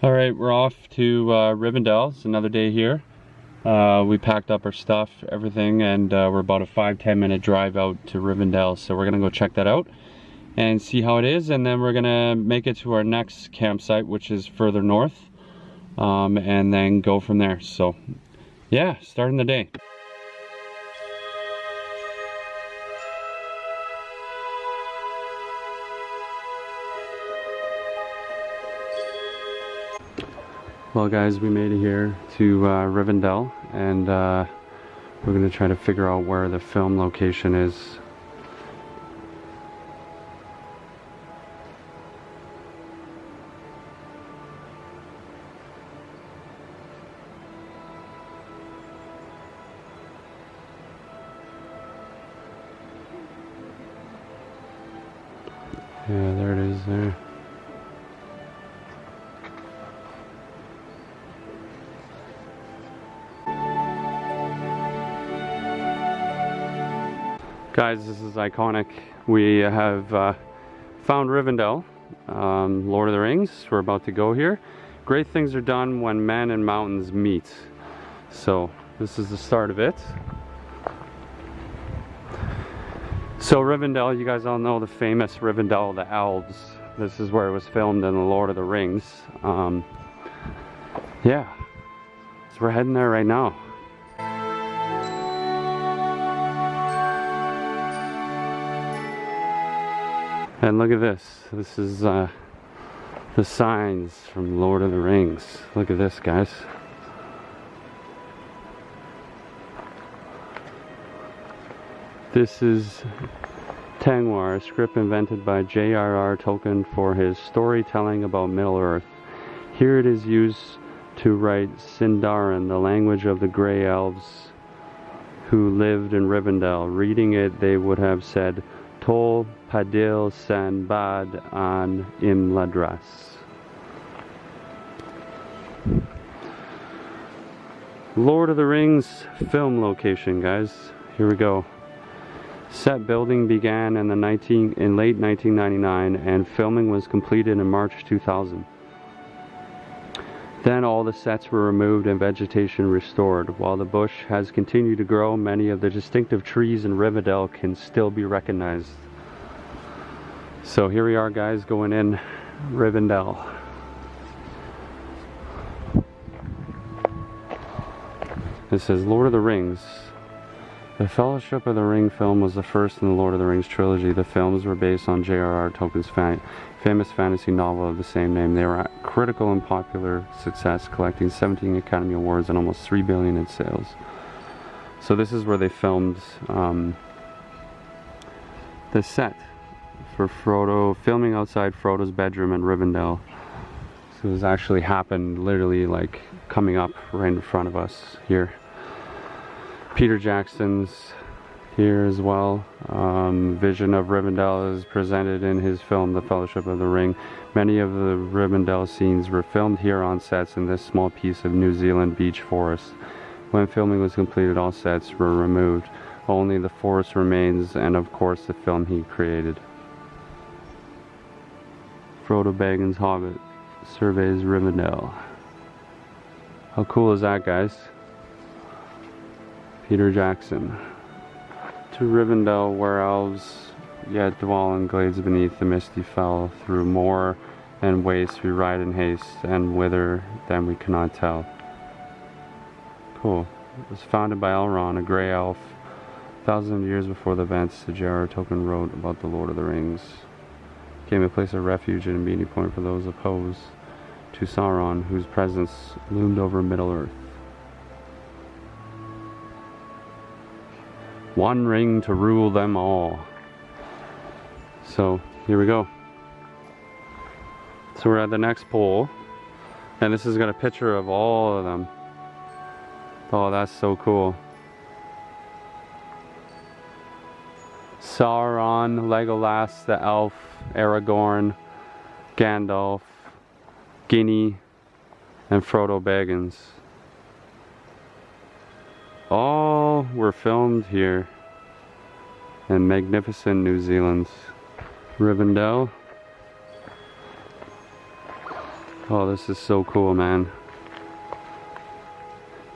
Alright, we're off to Rivendell. It's another day here. We packed up our stuff, everything, and we're about a 5-10 minute drive out to Rivendell. So we're gonna go check that out and see how it is, and then we're gonna make it to our next campsite, which is further north, and then go from there. So yeah, starting the day. Well guys, we made it here to Rivendell, and we're going to try to figure out where the film location is. Yeah, there it is there. Guys, this is iconic. We have found Rivendell, Lord of the Rings. We're about to go here. Great things are done when men and mountains meet. So this is the start of it. So Rivendell, you guys all know the famous Rivendell of the Elves. This is where it was filmed in the Lord of the Rings. Yeah, so we're heading there right now. And look at this. This is the signs from Lord of the Rings. Look at this, guys. This is Tengwar, a script invented by J.R.R. Tolkien for his storytelling about Middle-earth. Here it is used to write Sindarin, the language of the Grey Elves who lived in Rivendell. Reading it, they would have said, Tol Padil San Bad an Imladras. Lord of the Rings film location, guys. Here we go. Set building began in late 1999, and filming was completed in March 2000. Then all the sets were removed and vegetation restored. While the bush has continued to grow, many of the distinctive trees in Rivendell can still be recognized. So here we are, guys, going in Rivendell. It says Lord of the Rings. The Fellowship of the Ring film was the first in the Lord of the Rings trilogy. The films were based on J.R.R. Tolkien's famous fantasy novel of the same name. They were a critical and popular success, collecting 17 Academy Awards and almost $3 billion in sales. So this is where they filmed the set for Frodo, filming outside Frodo's bedroom in Rivendell. So this actually happened literally like coming up right in front of us here. Peter Jackson's here as well. Vision of Rivendell is presented in his film, The Fellowship of the Ring. Many of the Rivendell scenes were filmed here on sets in this small piece of New Zealand beech forest. When filming was completed, all sets were removed. Only the forest remains, and of course the film he created. Frodo Baggins' Hobbit surveys Rivendell. How cool is that, guys? Peter Jackson. To Rivendell, where elves yet dwell in glades beneath the misty fell, through moor and waste we ride in haste, and whither then we cannot tell. Cool. It was founded by Elrond, a grey elf, thousands of years before the events that J.R.R. Tolkien wrote about the Lord of the Rings. Became a place of refuge and a meeting point for those opposed to Sauron, whose presence loomed over Middle-earth. One ring to rule them all. So here we go. So we're at the next pole, and this has got a picture of all of them. Oh, that's so cool. Sauron, Legolas, the elf, Aragorn, Gandalf, Gimli, and Frodo Baggins. All were filmed here in magnificent New Zealand. Rivendell. Oh, this is so cool, man.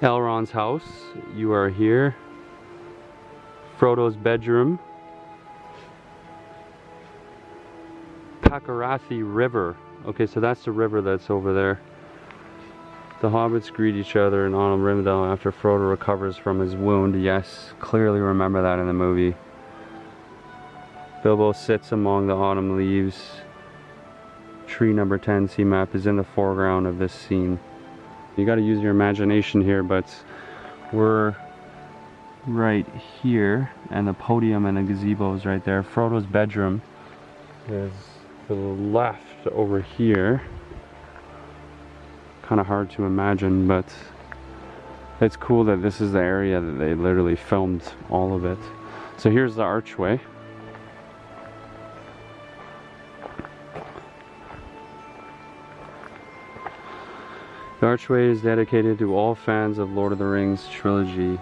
Elrond's house, you are here. Frodo's bedroom. Pakarathi River. Okay, so that's the river that's over there. The hobbits greet each other in Autumn Rivendell after Frodo recovers from his wound. Yes, clearly remember that in the movie. Bilbo sits among the autumn leaves. Tree number 10 sea map is in the foreground of this scene. You gotta use your imagination here, but we're right here, and the podium and the gazebo is right there. Frodo's bedroom is to the left over here. Kind of hard to imagine, but it's cool that this is the area that they literally filmed all of it. So here's the archway. The archway is dedicated to all fans of Lord of the Rings trilogy.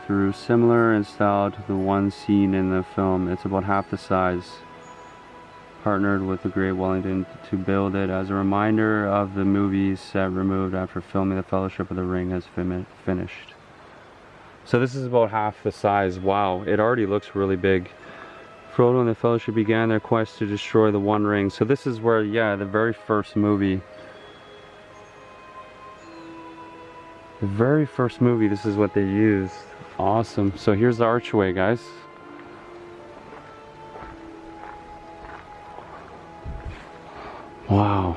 Through similar in style to the one seen in the film, it's about half the size. Partnered with the Great Wellington to build it as a reminder of the movie set removed after filming The Fellowship of the Ring has finished. So this is about half the size. Wow, it already looks really big. Frodo and the Fellowship began their quest to destroy the One Ring. So this is where, yeah, the very first movie. The very first movie, this is what they used. Awesome. So here's the archway, guys. Wow.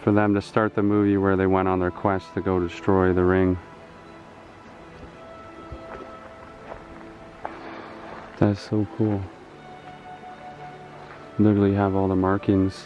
For them to start the movie where they went on their quest to go destroy the ring. That's so cool. Literally have all the markings.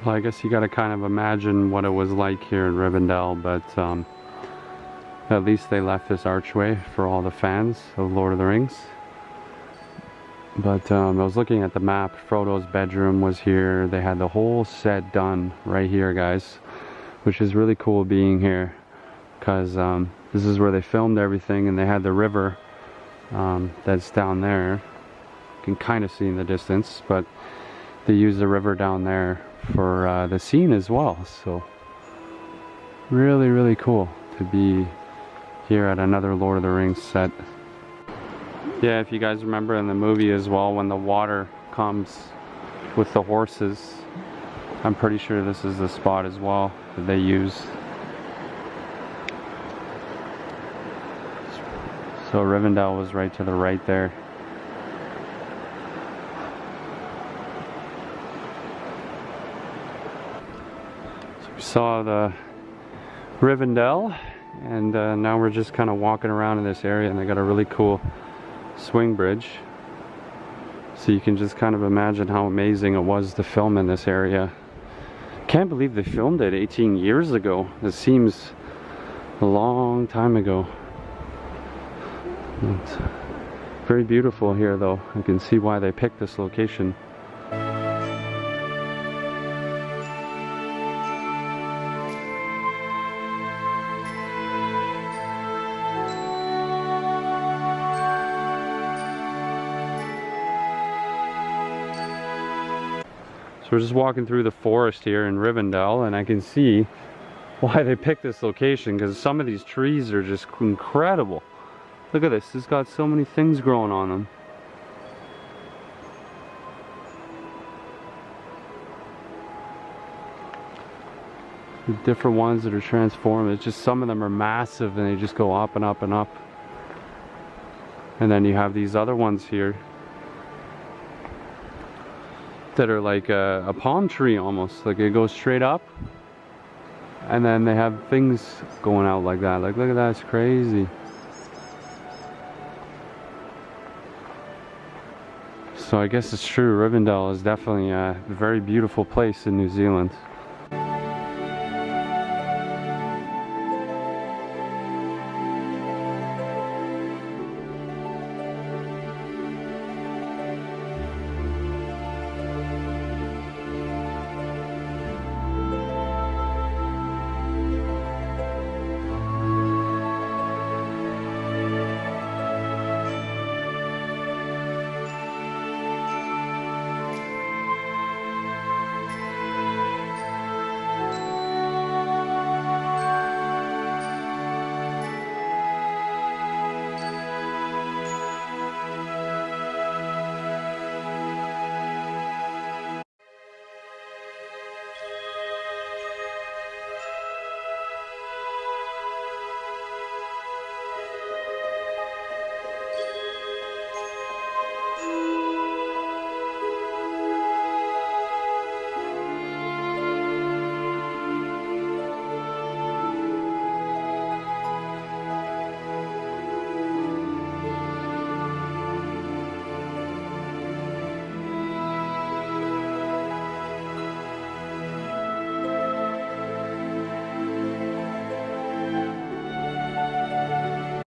Well, I guess you gotta kind of imagine what it was like here in Rivendell, but at least they left this archway for all the fans of Lord of the Rings. But I was looking at the map. Frodo's bedroom was here. They had the whole set done right here, guys, which is really cool being here, because this is where they filmed everything, and they had the river that's down there. You can kind of see in the distance, but they used the river down there for the scene as well. So really, really cool to be here at another Lord of the Rings set. Yeah, if you guys remember in the movie as well, when the water comes with the horses, I'm pretty sure this is the spot as well that they used. So Rivendell was right to the right there. So we saw the Rivendell, and now we're just kind of walking around in this area, and they got a really cool swing bridge. So you can just kind of imagine how amazing it was to film in this area. Can't believe they filmed it 18 years ago. It seems a long time ago. It's very beautiful here though. I can see why they picked this location. So we're just walking through the forest here in Rivendell, and I can see why they picked this location, because some of these trees are just incredible. Look at this, it's got so many things growing on them. The different ones that are transformed, it's just some of them are massive and they just go up and up and up. And then you have these other ones here that are like a palm tree almost, like it goes straight up and then they have things going out like that. Like look at that, it's crazy. So I guess it's true, Rivendell is definitely a very beautiful place in New Zealand.